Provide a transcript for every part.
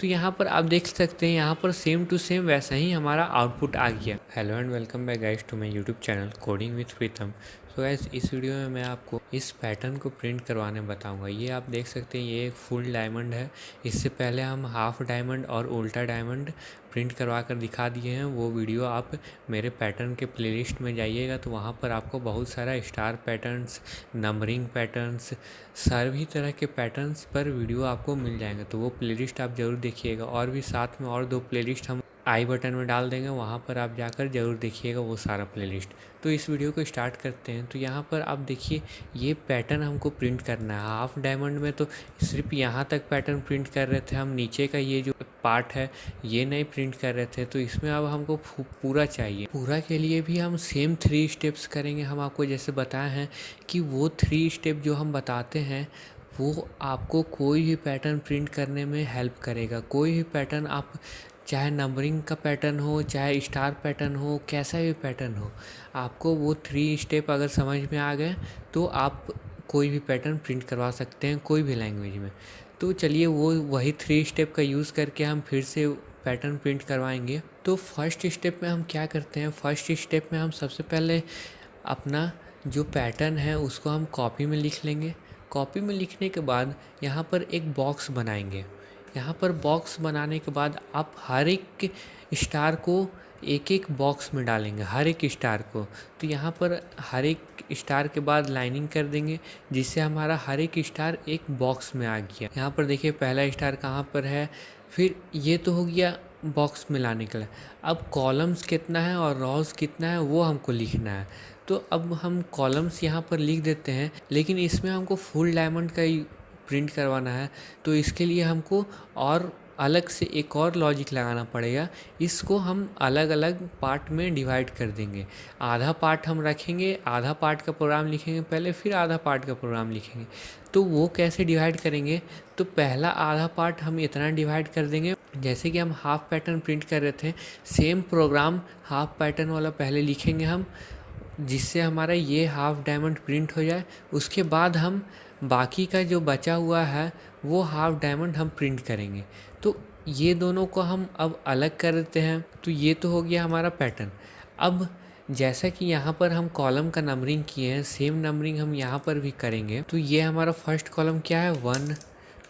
तो यहाँ पर आप देख सकते हैं यहाँ पर सेम टू सेम वैसा ही हमारा आउटपुट आ गया। Hello and welcome back guys to my YouTube channel coding with Pritam. So guys इस वीडियो में मैं आपको इस पैटर्न को प्रिंट करवाने बताऊंगा। ये आप देख सकते हैं ये एक फुल डायमंड है। इससे पहले हम हाफ डायमंड और उल्टा डायमंड प्रिंट करवा कर दिखा दिए हैं। वो वीडियो आप मेरे पैटर्न के प्लेलिस्ट में जाइएगा तो वहाँ पर आपको बहुत सारा स्टार पैटर्न्स, नंबरिंग पैटर्न्स, सभी तरह के पैटर्न्स पर वीडियो आपको मिल जाएंगे। तो वो प्लेलिस्ट आप ज़रूर देखिएगा। और भी साथ में और 2 प्लेलिस्ट हम आई बटन में डाल देंगे, वहाँ पर आप जाकर ज़रूर देखिएगा वो सारा प्लेलिस्ट। तो इस वीडियो को स्टार्ट करते हैं। तो यहाँ पर आप देखिए ये पैटर्न हमको प्रिंट करना है। हाफ डायमंड में तो सिर्फ यहाँ तक पैटर्न प्रिंट कर रहे थे हम, नीचे का ये जो पार्ट है ये नहीं प्रिंट कर रहे थे। तो इसमें अब हमको पूरा चाहिए। पूरा के लिए भी हम सेम 3 स्टेप्स करेंगे। हम आपको जैसे बताए हैं कि वो 3 स्टेप जो हम बताते हैं वो आपको कोई भी पैटर्न प्रिंट करने में हेल्प करेगा। कोई भी पैटर्न आप, चाहे नंबरिंग का पैटर्न हो, चाहे स्टार पैटर्न हो, कैसा भी पैटर्न हो, आपको वो 3 स्टेप अगर समझ में आ गए तो आप कोई भी पैटर्न प्रिंट करवा सकते हैं कोई भी लैंग्वेज में। तो चलिए वो वही 3 स्टेप का यूज़ करके हम फिर से पैटर्न प्रिंट करवाएंगे। तो फर्स्ट स्टेप में हम क्या करते हैं, फर्स्ट स्टेप में हम सबसे पहले अपना जो पैटर्न है उसको हम कॉपी में लिख लेंगे। कॉपी में लिखने के बाद यहाँ पर एक बॉक्स बनाएंगे। यहाँ पर बॉक्स बनाने के बाद आप हर एक स्टार को एक एक बॉक्स में डालेंगे, हर एक स्टार को। तो यहाँ पर हर एक स्टार के बाद लाइनिंग कर देंगे जिससे हमारा हर एक स्टार एक बॉक्स में आ गया। यहाँ पर देखिए पहला स्टार कहाँ पर है। फिर ये तो हो गया बॉक्स में लाने के लिए। अब कॉलम्स कितना है और रॉज कितना है वो हमको लिखना है। तो अब हम कॉलम्स यहाँ पर लिख देते हैं, लेकिन इसमें हमको फुल डायमंड का ही प्रिंट करवाना है। तो इसके लिए हमको और अलग से एक और लॉजिक लगाना पड़ेगा। इसको हम अलग अलग पार्ट में डिवाइड कर देंगे। आधा पार्ट हम रखेंगे, आधा पार्ट का प्रोग्राम लिखेंगे पहले, फिर आधा पार्ट का प्रोग्राम लिखेंगे। तो वो कैसे डिवाइड करेंगे, तो पहला आधा पार्ट हम इतना डिवाइड कर देंगे, जैसे कि हम हाफ पैटर्न प्रिंट कर रहे थे सेम प्रोग्राम हाफ पैटर्न वाला पहले लिखेंगे हम, जिससे हमारा ये हाफ डायमंड प्रिंट हो जाए। उसके बाद हम बाकी का जो बचा हुआ है वो हाफ डायमंड हम प्रिंट करेंगे। तो ये दोनों को हम अब अलग कर देते हैं। तो ये तो हो गया हमारा पैटर्न। अब जैसा कि यहाँ पर हम कॉलम का नंबरिंग किए हैं, सेम नंबरिंग हम यहाँ पर भी करेंगे। तो ये हमारा फर्स्ट कॉलम क्या है, 1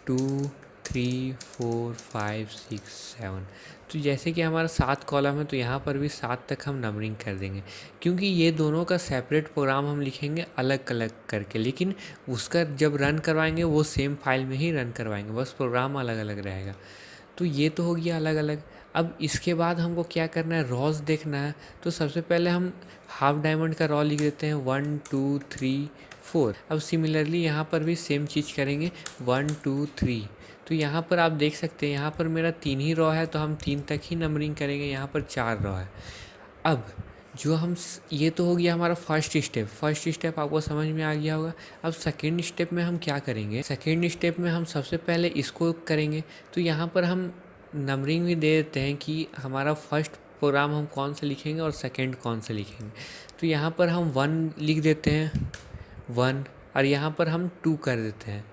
2 3 4 5 6 7। तो जैसे कि हमारा 7 कॉलम है तो यहाँ पर भी 7 तक हम नंबरिंग कर देंगे, क्योंकि ये दोनों का सेपरेट प्रोग्राम हम लिखेंगे अलग अलग करके। लेकिन उसका जब रन करवाएंगे वो सेम फाइल में ही रन करवाएंगे, बस प्रोग्राम अलग अलग रहेगा। तो ये तो हो गया अलग अलग। अब इसके बाद हमको क्या करना है, रॉज देखना है। तो सबसे पहले हम हाफ डायमंड का रॉ लिख देते हैं 1 2 3 4। अब सिमिलरली यहाँ पर भी सेम चीज़ करेंगे 1 2 3। तो यहाँ पर आप देख सकते हैं यहाँ पर मेरा 3 ही रॉ है तो हम 3 तक ही नंबरिंग करेंगे। यहाँ पर 4 रॉ है। अब जो हम ये तो हो गया हमारा फर्स्ट स्टेप। फर्स्ट स्टेप आपको समझ में आ गया होगा। अब सेकेंड स्टेप में हम क्या करेंगे, सेकेंड स्टेप में हम सबसे पहले इसको करेंगे। तो यहाँ पर हम नंबरिंग भी दे देते हैं कि हमारा फर्स्ट प्रोग्राम हम कौन सा लिखेंगे और सेकेंड कौन सा लिखेंगे। तो यहाँ पर हम 1 लिख देते हैं 1, और यहाँ पर हम 2 कर देते हैं।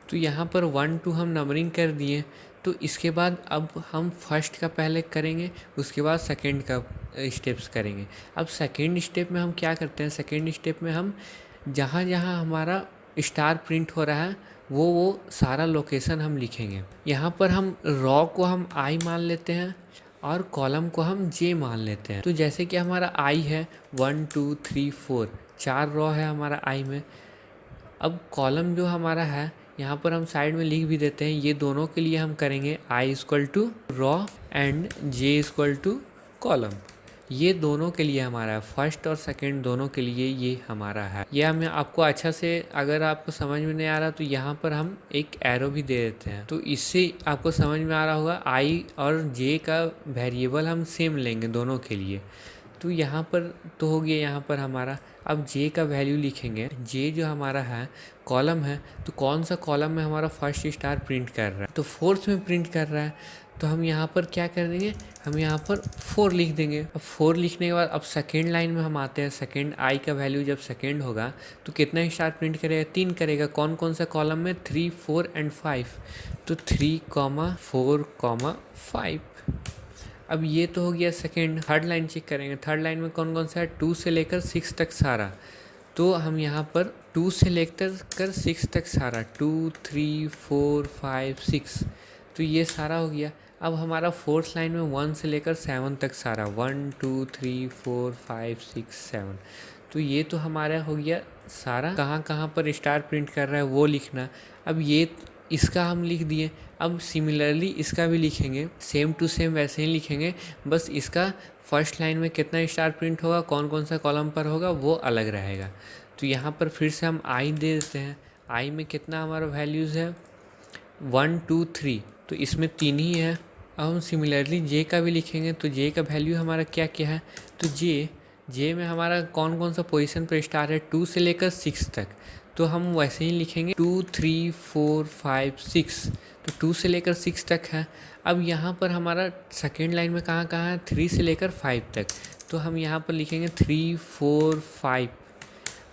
तो यहाँ पर 1 2 हम नंबरिंग कर दिए। तो इसके बाद अब हम फर्स्ट का पहले करेंगे, उसके बाद सेकंड का स्टेप्स करेंगे। अब सेकंड स्टेप में हम क्या करते हैं, सेकंड स्टेप में हम जहाँ जहाँ हमारा स्टार प्रिंट हो रहा है वो सारा लोकेशन हम लिखेंगे। यहाँ पर हम रॉ को हम आई मान लेते हैं और कॉलम को हम जे मान लेते हैं। तो जैसे कि हमारा आई है 1 2 3 4, 4 रॉ है हमारा आई में। अब कॉलम जो हमारा है यहाँ पर हम साइड में लिख भी देते हैं। ये दोनों के लिए हम करेंगे I equal to row and J equal to column. ये दोनों के लिए हमारा है, फर्स्ट और सेकंड दोनों के लिए ये हमारा है। ये हमें आपको अच्छा से, अगर आपको समझ में नहीं आ रहा तो यहाँ पर हम एक एरो भी दे देते हैं, तो इससे आपको समझ में आ रहा होगा। आई और जे का वेरिएबल हम सेम लेंगे दोनों के लिए। तो यहाँ पर तो हो गया यहाँ पर हमारा। अब जे का वैल्यू लिखेंगे। जे जो हमारा है कॉलम है, तो कौन सा कॉलम में हमारा फर्स्ट स्टार प्रिंट कर रहा है, तो फोर्थ में प्रिंट कर रहा है। तो हम यहाँ पर क्या कर देंगे, हम यहाँ पर 4 लिख देंगे। अब 4 लिखने के बाद अब सेकेंड लाइन में हम आते हैं। सेकेंड आई का वैल्यू जब सेकेंड होगा तो कितना स्टार प्रिंट करेगा, 3 करेगा। कौन कौन सा कॉलम में, 3, 4 एंड 5, तो 3, 4, 5। अब ये तो हो गया सेकेंड। थर्ड लाइन चेक करेंगे, थर्ड लाइन में कौन कौन सा है, 2 से लेकर 6 तक सारा। तो हम यहाँ पर 2 से लेकर 6 तक सारा, 2, 3, 4, 5, 6, तो ये सारा हो गया। अब हमारा फोर्थ लाइन में 1 से लेकर 7 तक सारा, 1, 2, 3, 4, 5, 6, 7, तो ये तो हमारा हो गया सारा। कहाँ कहाँ पर स्टार प्रिंट कर रहा है वो लिखना। अब ये इसका हम लिख दिए। अब सिमिलरली इसका भी लिखेंगे, सेम टू सेम वैसे ही लिखेंगे, बस इसका फर्स्ट लाइन में कितना स्टार प्रिंट होगा, कौन कौन सा कॉलम पर होगा वो अलग रहेगा। तो यहाँ पर फिर से हम आई दे देते हैं। आई में कितना हमारा वैल्यूज़ है, 1, 2, 3, तो इसमें 3 ही है। अब हम सिमिलरली जे का भी लिखेंगे, तो जे का वैल्यू हमारा क्या क्या है, तो जे में हमारा कौन कौन सा पोजीशन पर स्टार है, 2 से लेकर 6 तक, तो हम वैसे ही लिखेंगे 2, 3, 4, 5, 6, तो 2 से लेकर 6 तक है। अब यहाँ पर हमारा सेकेंड लाइन में कहाँ कहाँ है, 3 से लेकर 5 तक, तो हम यहाँ पर लिखेंगे 3, 4, 5।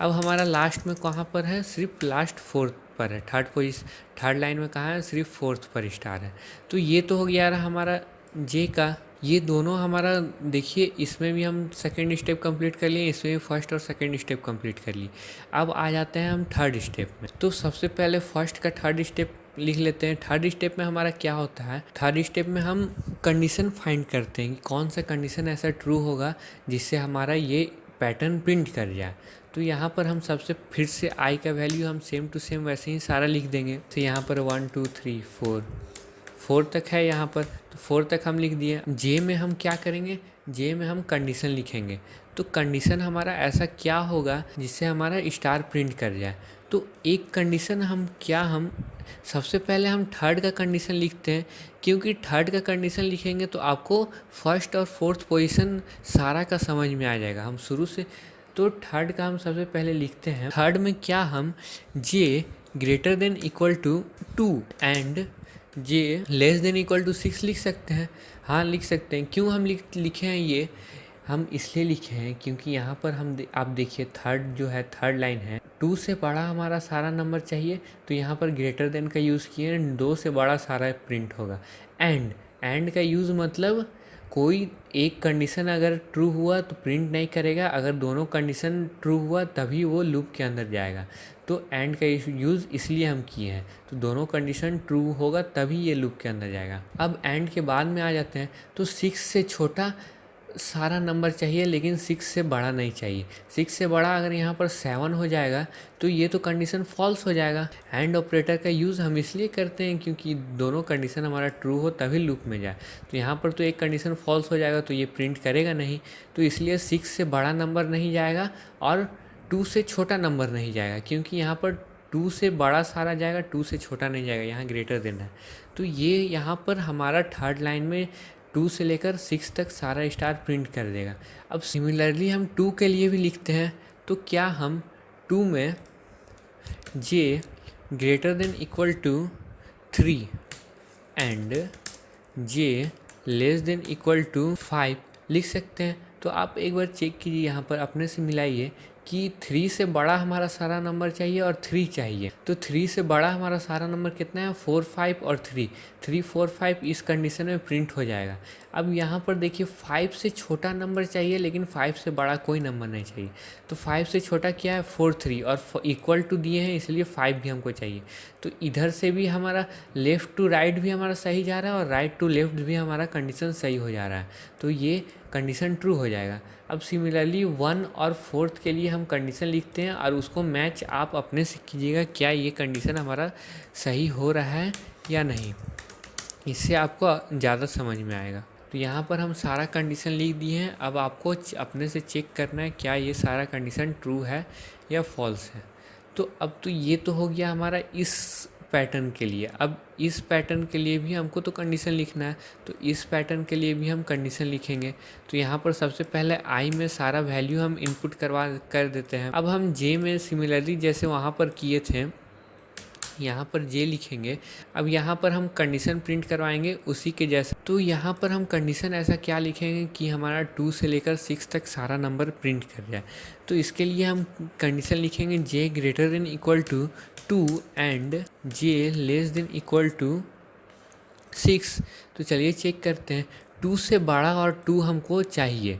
अब हमारा लास्ट में कहाँ पर है, सिर्फ लास्ट फोर्थ पर है। थर्ड लाइन में कहाँ है, सिर्फ फोर्थ पर स्टार है। तो ये तो हो गया रहा हमारा जे का। ये दोनों हमारा देखिए, इसमें भी हम सेकेंड स्टेप कंप्लीट कर लिए, इसमें भी फर्स्ट और सेकेंड स्टेप कंप्लीट कर लिए। अब आ जाते हैं हम थर्ड स्टेप में। तो सबसे पहले फर्स्ट का थर्ड स्टेप लिख लेते हैं। थर्ड स्टेप में हमारा क्या होता है, थर्ड स्टेप में हम कंडीशन फाइंड करते हैं कि कौन सा कंडीशन ऐसा ट्रू होगा जिससे हमारा ये पैटर्न प्रिंट कर जाए। तो यहाँ पर हम सबसे फिर से आई का वैल्यू हम सेम टू सेम वैसे ही सारा लिख देंगे। तो यहाँ पर 1, 2, 3, 4 तक है यहाँ पर, तो 4 तक हम लिख दिए। जे में हम क्या करेंगे, जे में हम कंडीशन लिखेंगे। तो कंडीशन हमारा ऐसा क्या होगा जिससे हमारा स्टार प्रिंट कर जाए। तो एक कंडीशन हम सबसे पहले हम थर्ड का कंडीशन लिखते हैं, क्योंकि थर्ड का कंडीशन लिखेंगे तो आपको फर्स्ट और फोर्थ पोजीशन सारा का समझ में आ जाएगा। हम शुरू से तो थर्ड का हम सबसे पहले लिखते हैं। थर्ड में क्या हम J greater than equal to 2 and J less than equal to 6 लिख सकते हैं। हाँ लिख सकते हैं। क्यों हम लिखे हैं ये, हम इसलिए लिखे हैं क्योंकि यहाँ पर आप देखिए थर्ड जो है, थर्ड लाइन है, 2 से बड़ा हमारा सारा नंबर चाहिए, तो यहाँ पर ग्रेटर देन का यूज़ किए, 2 से बड़ा सारा प्रिंट होगा। एंड का यूज़ मतलब कोई एक कंडीशन अगर ट्रू हुआ तो प्रिंट नहीं करेगा, अगर दोनों कंडीशन ट्रू हुआ तभी वो लूप के अंदर जाएगा। तो एंड का यूज़ इसलिए हम किए हैं, तो दोनों कंडीशन ट्रू होगा तभी ये लूप के अंदर जाएगा। अब एंड के बाद में आ जाते हैं, तो 6 से छोटा सारा नंबर चाहिए लेकिन 6 से बड़ा नहीं चाहिए। 6 से बड़ा अगर यहाँ पर 7 हो जाएगा तो ये तो कंडीशन फॉल्स हो जाएगा। एंड ऑपरेटर का यूज़ हम इसलिए करते हैं क्योंकि दोनों कंडीशन हमारा ट्रू हो तभी लूप में जाए। तो यहाँ पर तो एक कंडीशन फॉल्स हो जाएगा तो ये प्रिंट करेगा नहीं, तो इसलिए 6 से बड़ा नंबर नहीं जाएगा और 2 से छोटा नंबर नहीं जाएगा, क्योंकि यहाँ पर 2 से बड़ा सारा जाएगा, 2 से छोटा नहीं जाएगा, यहाँ ग्रेटर देन है। तो ये यहाँ पर हमारा थर्ड लाइन में 2 से लेकर 6 तक सारा स्टार प्रिंट कर देगा। अब सिमिलरली हम 2 के लिए भी लिखते हैं। तो क्या हम 2 में J greater than equal to 3 and J less than equal to 5 लिख सकते हैं। तो आप एक बार चेक कीजिए, यहाँ पर अपने से मिलाइए कि 3 से बड़ा हमारा सारा नंबर चाहिए और 3 चाहिए। तो 3 से बड़ा हमारा सारा नंबर कितना है, 4, 5 और 3, 3, 4, 5 इस कंडीशन में प्रिंट हो जाएगा। अब यहाँ पर देखिए 5 से छोटा नंबर चाहिए लेकिन 5 से बड़ा कोई नंबर नहीं चाहिए। तो 5 से छोटा क्या है, 4, 3 और इक्वल टू दिए हैं इसलिए 5 भी हमको चाहिए। तो इधर से भी हमारा लेफ़्ट टू राइट भी हमारा सही जा रहा है और राइट टू लेफ़्ट भी हमारा कंडीशन सही हो जा रहा है, तो ये कंडीशन ट्रू हो जाएगा। अब सिमिलरली 1 और 4 के लिए हम कंडीशन लिखते हैं और उसको मैच आप अपने से कीजिएगा, क्या ये कंडीशन हमारा सही हो रहा है या नहीं, इससे आपको ज़्यादा समझ में आएगा। तो यहाँ पर हम सारा कंडीशन लिख दिए हैं। अब आपको अपने से चेक करना है क्या ये सारा कंडीशन ट्रू है या फॉल्स है। तो अब तो ये तो हो गया हमारा इस पैटर्न के लिए। अब इस पैटर्न के लिए भी हमको तो कंडीशन लिखना है, तो इस पैटर्न के लिए भी हम कंडीशन लिखेंगे। तो यहाँ पर सबसे पहले आई में सारा वैल्यू हम इनपुट कर देते हैं। अब हम जे में सिमिलरली जैसे वहाँ पर किए थे यहाँ पर जे लिखेंगे। अब यहाँ पर हम कंडीशन प्रिंट करवाएंगे उसी के जैसा। तो यहाँ पर हम कंडीशन ऐसा क्या लिखेंगे कि हमारा 2 से लेकर 6 तक सारा नंबर प्रिंट कर जाए। तो इसके लिए हम कंडीशन लिखेंगे J greater than equal to 2 and J less than equal to 6। तो चलिए चेक करते हैं। 2 से बड़ा और 2 हमको चाहिए,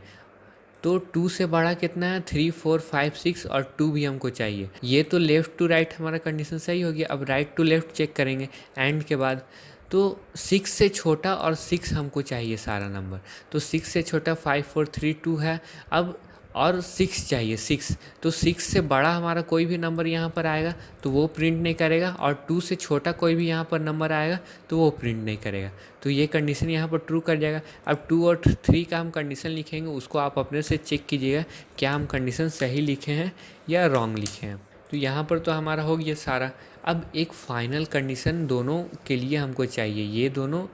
तो 2 से बड़ा कितना है 3 4 5 6 और 2 भी हमको चाहिए। ये तो लेफ़्ट टू राइट हमारा कंडीशन सही हो गया। अब राइट टू लेफ़्ट चेक करेंगे एंड के बाद। तो 6 से छोटा और 6 हमको चाहिए सारा नंबर। तो 6 से छोटा 5 4 3 2 है। अब और 6 चाहिए 6। तो 6 से बड़ा हमारा कोई भी नंबर यहाँ पर आएगा तो वो प्रिंट नहीं करेगा, और 2 से छोटा कोई भी यहाँ पर नंबर आएगा तो वो प्रिंट नहीं करेगा। तो ये कंडीशन यहाँ पर ट्रू कर जाएगा। अब 2 और 3 का हम कंडीशन लिखेंगे, उसको आप अपने से चेक कीजिएगा क्या हम कंडीशन सही लिखे हैं या रॉन्ग लिखे हैं। तो यहाँ पर तो हमारा हो गया सारा। अब एक फाइनल कंडीशन दोनों के लिए हमको चाहिए। ये दोनों,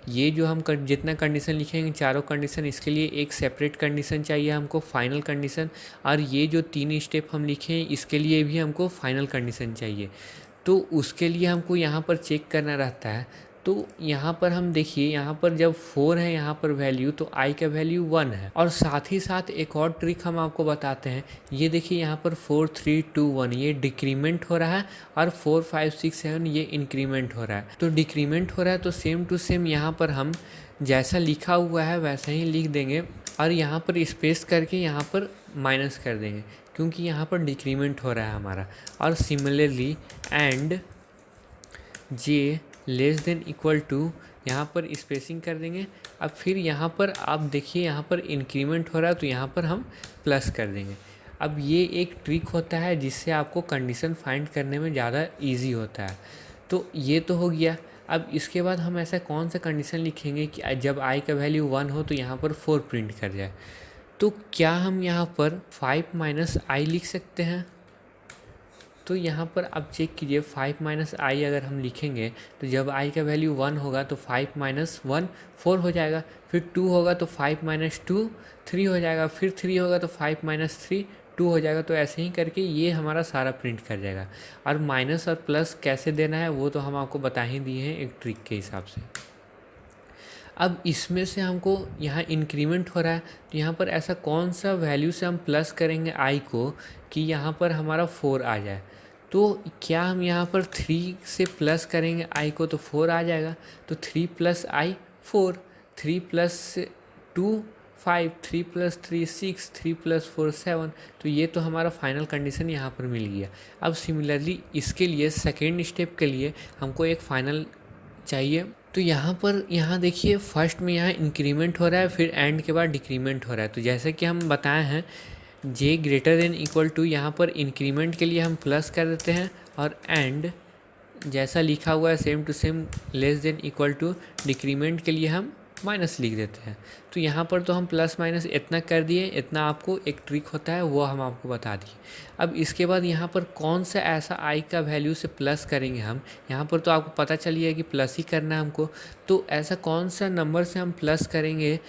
ये जो हम जितना कंडीशन लिखेंगे चारों कंडीशन, इसके लिए एक सेपरेट कंडीशन चाहिए हमको फाइनल कंडीशन। और ये जो 3 स्टेप हम लिखे हैं इसके लिए भी हमको फाइनल कंडीशन चाहिए। तो उसके लिए हमको यहाँ पर चेक करना रहता है। तो यहाँ पर हम देखिए, यहाँ पर जब 4 है यहाँ पर वैल्यू, तो i का वैल्यू 1 है। और साथ ही साथ एक और ट्रिक हम आपको बताते हैं। ये देखिए यहाँ पर 4 3 2 1 ये डिक्रीमेंट हो रहा है, और 4 5 6 7 ये इंक्रीमेंट हो रहा है। तो डिक्रीमेंट हो रहा है तो सेम टू सेम यहाँ पर हम जैसा लिखा हुआ है वैसा ही लिख देंगे, और यहाँ पर स्पेस करके यहाँ पर माइनस कर देंगे, क्योंकि यहाँ पर डिक्रीमेंट हो रहा है हमारा। और similarly and J less than equal to, यहाँ पर स्पेसिंग कर देंगे। अब फिर यहाँ पर आप देखिए यहाँ पर इंक्रीमेंट हो रहा है तो यहाँ पर हम प्लस कर देंगे। अब ये एक ट्रिक होता है जिससे आपको कंडीशन फाइंड करने में ज़्यादा इजी होता है। तो ये तो हो गया। अब इसके बाद हम ऐसा कौन सा कंडीशन लिखेंगे कि जब i का वैल्यू 1 हो तो यहाँ पर 4 प्रिंट कर जाए। तो क्या हम यहाँ पर 5 माइनस आई लिख सकते हैं? तो यहाँ पर आप चेक कीजिए, 5 माइनस आई अगर हम लिखेंगे तो जब i का वैल्यू 1 होगा तो 5 माइनस 1 4 हो जाएगा। फिर 2 होगा तो 5 माइनस 2 3 हो जाएगा। फिर 3 होगा तो 5 माइनस 3 2 हो जाएगा। तो ऐसे ही करके ये हमारा सारा प्रिंट कर जाएगा। और माइनस और प्लस कैसे देना है वो तो हम आपको बता ही दिए हैं एक ट्रिक के हिसाब से। अब इसमें से हमको यहाँ इंक्रीमेंट हो रहा है, तो यहाँ पर ऐसा कौन सा वैल्यू से हम प्लस करेंगे i को कि यहाँ पर हमारा 4 आ जाए। तो क्या हम यहाँ पर 3 से प्लस करेंगे i को तो 4 आ जाएगा। तो 3 plus i 4, 3 plus 2 5, 3 plus 3 6, 3 plus 4 7। तो ये तो हमारा फाइनल कंडीशन यहाँ पर मिल गया। अब सिमिलरली इसके लिए सेकेंड स्टेप के लिए हमको एक फाइनल चाहिए। तो यहाँ देखिए फर्स्ट में यहाँ इंक्रीमेंट हो रहा है, फिर एंड के बाद डिक्रीमेंट हो रहा है। तो जैसे कि हम बताए हैं जे ग्रेटर देन इक्वल टू, यहाँ पर इंक्रीमेंट के लिए हम प्लस कर देते हैं, और एंड जैसा लिखा हुआ है same to same less than equal to decrement के लिए हम माइनस लिख देते हैं। तो यहाँ पर तो हम प्लस माइनस इतना कर दिए, इतना आपको एक ट्रिक होता है वो हम आपको बता दिए। अब इसके बाद यहाँ पर कौन सा ऐसा i का वैल्यू से प्लस करेंगे हम, यहाँ पर तो आपको पता चल गया कि प्लस ही करना है हमको। तो ऐसा कौन सा नंबर से हम प्लस करेंगे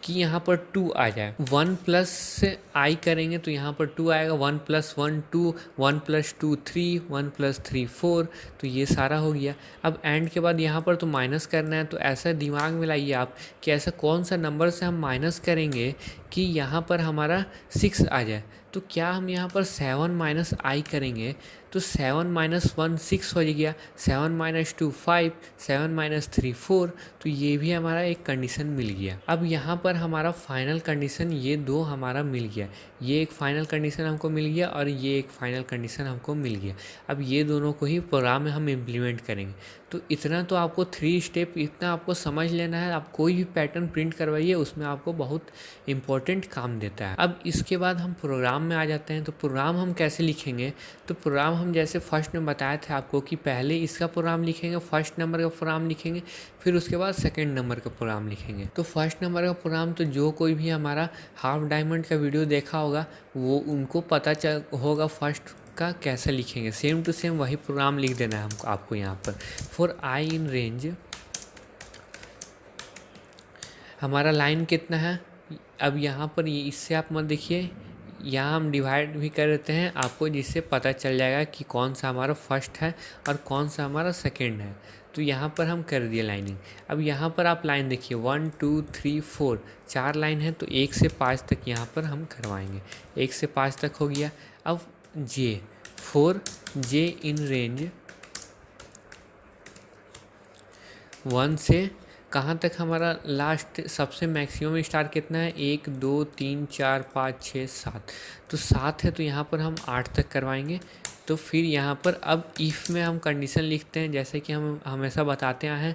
कि यहाँ पर 2 आ जाए। 1 प्लस से i करेंगे तो यहाँ पर 2 आएगा। 1 प्लस 1 2, 1 प्लस 2 3, 1 प्लस 3 4। तो ये सारा हो गया। अब एंड के बाद यहाँ पर तो माइनस करना है, तो ऐसा दिमाग में लाइए आप कि ऐसा कौन सा नंबर से हम माइनस करेंगे कि यहाँ पर हमारा 6 आ जाए। तो क्या हम यहाँ पर 7 माइनस आई करेंगे तो 7 माइनस 1 6 हो गया। 7 माइनस 2 5, 7 माइनस 3 4। तो ये भी हमारा एक कंडीशन मिल गया। अब यहाँ पर हमारा फाइनल कंडीशन ये दो हमारा मिल गया। ये एक फाइनल कंडीशन हमको मिल गया और ये एक फाइनल कंडीशन हमको मिल गया। अब ये दोनों को ही प्रोग्राम में हम इम्प्लीमेंट करेंगे। तो इतना तो आपको 3 स्टेप इतना आपको समझ लेना है। आप कोई भी पैटर्न प्रिंट करवाइए उसमें आपको बहुत इंपॉर्टेंट काम देता है। अब इसके बाद हम प्रोग्राम में आ जाते हैं। तो प्रोग्राम हम कैसे लिखेंगे, तो प्रोग्राम हम जैसे फर्स्ट में बताए थे आपको कि पहले इसका प्रोग्राम लिखेंगे, फर्स्ट नंबर का प्रोग्राम लिखेंगे, फिर उसके बाद सेकंड नंबर का प्रोग्राम लिखेंगे। तो फर्स्ट नंबर का प्रोग्राम तो जो कोई भी हमारा हाफ डायमंड का वीडियो देखा होगा वो उनको पता चल होगा फर्स्ट का कैसे लिखेंगे। सेम टू सेम वही प्रोग्राम लिख देना है हमको आपको यहाँ पर। फॉर आई इन रेंज हमारा लाइन कितना है, अब यहाँ पर ये इससे आप मत देखिए, यहाँ हम डिवाइड भी कर देते हैं आपको, जिससे पता चल जाएगा कि कौन सा हमारा फर्स्ट है और कौन सा हमारा सेकंड है। तो यहाँ पर हम कर दिए लाइनिंग। अब यहाँ पर आप लाइन देखिए 1 2 3 4 4 लाइन है, तो 1 से 5 तक यहाँ पर हम करवाएंगे। 1 से 5 तक हो गया। अब जे 4 जे इन रेंज 1 से कहाँ तक हमारा लास्ट सबसे मैक्सिमम स्टार कितना है, 1 2 3 4 5 6 7, तो 7 है, तो यहाँ पर हम 8 तक करवाएंगे। तो फिर यहाँ पर अब इफ़ में हम कंडीशन लिखते हैं, जैसे कि हम हमेशा बताते आए हैं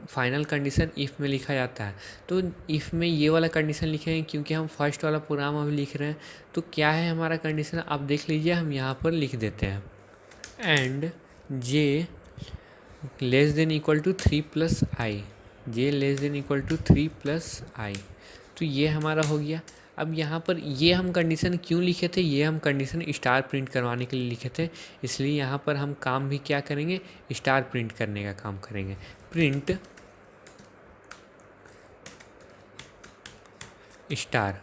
फाइनल कंडीशन इफ़ में लिखा जाता है। तो इफ़ में ये वाला कंडीशन लिखेंगे क्योंकि हम फर्स्ट वाला प्रोग्राम अभी लिख रहे हैं। तो क्या है हमारा कंडीशन, आप देख लीजिए, हम यहाँ पर लिख देते हैं and J less than equal to 3 plus I, J less than equal to 3 plus I. तो ये हमारा हो गया। अब यहाँ पर ये हम कंडीशन क्यों लिखे थे, ये हम कंडीशन स्टार प्रिंट करवाने के लिए लिखे थे, इसलिए यहाँ पर हम काम भी क्या करेंगे, स्टार प्रिंट करने का काम करेंगे। प्रिंट स्टार,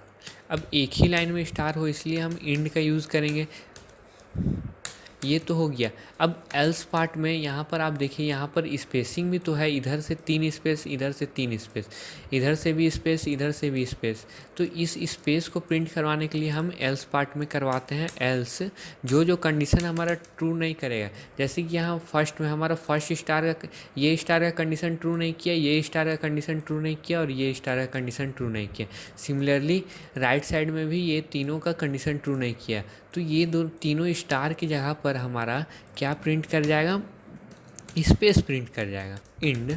अब एक ही लाइन में स्टार हो इसलिए हम इंड का यूज़ करेंगे। ये तो हो गया। अब एल्स पार्ट में यहाँ पर आप देखिए, यहाँ पर स्पेसिंग भी तो है, इधर से 3 स्पेस, इधर से 3 स्पेस, इधर से भी स्पेस, इधर से भी स्पेस। तो इस स्पेस को प्रिंट करवाने के लिए हम एल्स पार्ट में करवाते हैं एल्स, जो कंडीशन हमारा ट्रू नहीं करेगा। जैसे कि यहाँ फर्स्ट में हमारा फर्स्ट स्टार का ये स्टार का कंडीशन ट्रू नहीं किया, ये स्टार का कंडीशन ट्रू नहीं किया और ये स्टार का कंडीशन ट्रू नहीं किया। सिमिलरली राइट साइड में भी ये तीनों का कंडीशन ट्रू नहीं किया। तो ये तीनों स्टार की जगह पर हमारा क्या प्रिंट कर जाएगा, स्पेस प्रिंट कर जाएगा, इंड।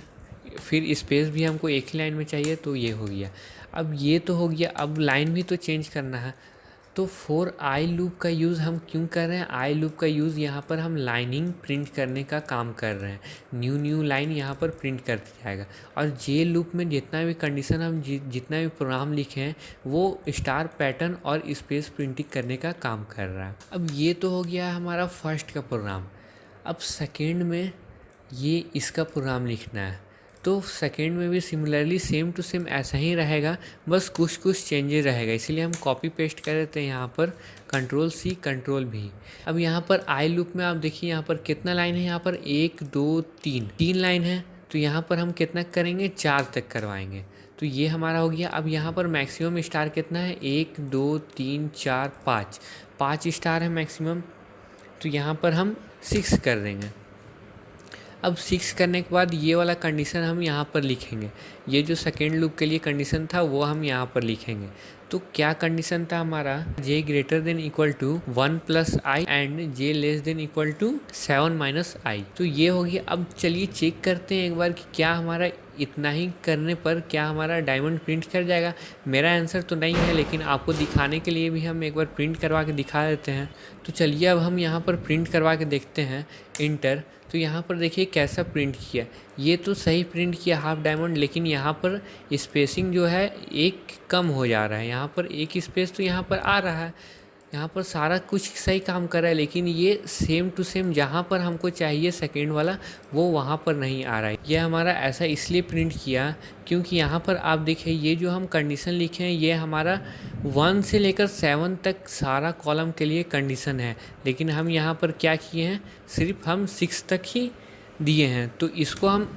फिर स्पेस भी हमको एक ही लाइन में चाहिए, तो ये हो गया। अब ये तो हो गया, अब लाइन भी तो चेंज करना है। तो फॉर आई लूप का यूज़ हम क्यों कर रहे हैं, आई लूप का यूज़ यहाँ पर हम लाइनिंग प्रिंट करने का काम कर रहे हैं। न्यू लाइन यहाँ पर प्रिंट कर दिया जाएगा। और जे लूप में जितना भी कंडीशन हम जितना भी प्रोग्राम लिखे हैं वो स्टार पैटर्न और स्पेस प्रिंटिंग करने का काम कर रहा है। अब ये तो हो गया हमारा फर्स्ट का प्रोग्राम। अब सेकेंड में ये इसका प्रोग्राम लिखना है। तो सेकेंड में भी सिमिलरली सेम टू सेम ऐसा ही रहेगा, बस कुछ चेंजेस रहेगा। इसीलिए हम कॉपी पेस्ट कर देते हैं यहाँ पर कंट्रोल सी कंट्रोल भी। अब यहाँ पर आई लूप में आप देखिए यहाँ पर कितना लाइन है, यहाँ पर 1 2 3 लाइन है। तो यहाँ पर हम कितना करेंगे, 4 तक करवाएंगे। तो ये हमारा हो गया। अब यहाँ पर मैक्सिमम स्टार कितना है, 1 2 3 4 5 स्टार है मैक्सिमम। तो यहाँ पर हम 6 कर देंगे। अब 6 करने के बाद ये वाला कंडीशन हम यहाँ पर लिखेंगे। ये जो सेकेंड लूप के लिए कंडीशन था वो हम यहाँ पर लिखेंगे। तो क्या कंडीशन था हमारा, j greater than equal to 1 plus I and j less than equal to 7 minus I. तो ये हो गया। अब चलिए चेक करते हैं एक बार कि क्या हमारा इतना ही करने पर क्या हमारा डायमंड प्रिंट कर जाएगा। मेरा आंसर तो नहीं है, लेकिन आपको दिखाने के लिए भी हम एक बार प्रिंट करवा के दिखा देते हैं। तो चलिए अब हम यहाँ पर प्रिंट करवा के देखते हैं, इंटर। तो यहाँ पर देखिए कैसा प्रिंट किया, ये तो सही प्रिंट किया हाफ डायमंड, लेकिन यहाँ पर स्पेसिंग जो है एक कम हो जा रहा है। यहाँ पर एक स्पेस तो यहाँ पर आ रहा है, यहाँ पर सारा कुछ सही काम कर रहा है, लेकिन ये सेम टू सेम जहाँ पर हमको चाहिए सेकेंड वाला वो वहाँ पर नहीं आ रहा है। ये हमारा ऐसा इसलिए प्रिंट किया क्योंकि यहाँ पर आप देखिए ये जो हम कंडीशन लिखे हैं ये हमारा 1 से लेकर 7 तक सारा कॉलम के लिए कंडीशन है, लेकिन हम यहाँ पर क्या किए हैं, सिर्फ हम 6 तक ही दिए हैं। तो इसको हम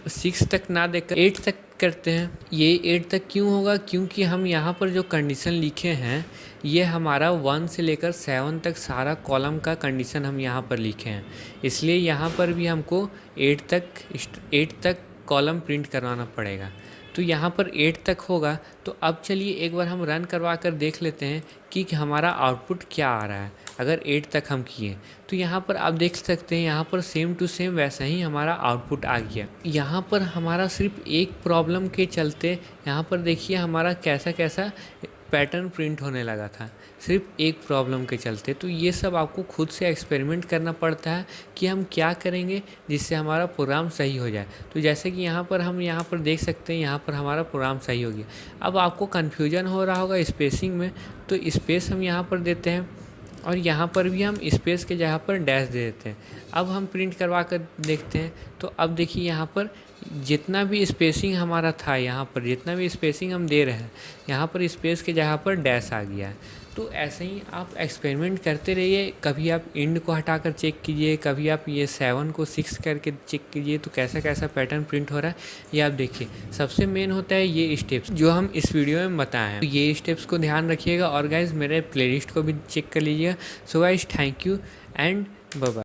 6 तक ना देकर 8 तक करते हैं। ये 8 तक क्यों होगा, क्योंकि हम यहाँ पर जो कंडीशन लिखे हैं ये हमारा 1 से लेकर 7 तक सारा कॉलम का कंडीशन हम यहाँ पर लिखे हैं, इसलिए यहाँ पर भी हमको 8 तक कॉलम प्रिंट करवाना पड़ेगा। तो यहाँ पर 8 तक होगा। तो अब चलिए एक बार हम रन करवा कर देख लेते हैं कि हमारा आउटपुट क्या आ रहा है। अगर 8 तक हम किए तो यहाँ पर आप देख सकते हैं यहाँ पर सेम टू सेम वैसा ही हमारा आउटपुट आ गया। यहाँ पर हमारा सिर्फ एक प्रॉब्लम के चलते यहाँ पर देखिए हमारा कैसा पैटर्न प्रिंट होने लगा था, सिर्फ एक प्रॉब्लम के चलते। तो ये सब आपको खुद से एक्सपेरिमेंट करना पड़ता है कि हम क्या करेंगे जिससे हमारा प्रोग्राम सही हो जाए। तो जैसे कि यहाँ पर हम यहाँ पर देख सकते हैं यहाँ पर हमारा प्रोग्राम सही हो गया। अब आपको कन्फ्यूजन हो रहा होगा स्पेसिंग में, तो स्पेस हम यहाँ पर देते हैं और यहाँ पर भी हम स्पेस के जगह पर डैश दे देते हैं। अब हम प्रिंट करवा कर देखते हैं। तो अब देखिए यहाँ पर जितना भी स्पेसिंग हमारा था यहाँ पर, जितना भी स्पेसिंग हम दे रहे हैं, यहाँ पर स्पेस की जगह पर डैश आ गया है। तो ऐसे ही आप एक्सपेरिमेंट करते रहिए। कभी आप इंड को हटाकर चेक कीजिए, कभी आप ये 7 को 6 करके चेक कीजिए, तो कैसा कैसा पैटर्न प्रिंट हो रहा है ये आप देखिए। सबसे मेन होता है ये स्टेप्स जो हम इस वीडियो में बताए हैं, तो ये स्टेप्स को ध्यान रखिएगा। और गाइज मेरे प्लेलिस्ट को भी चेक कर लीजिएगा। So guys thank you and bye bye.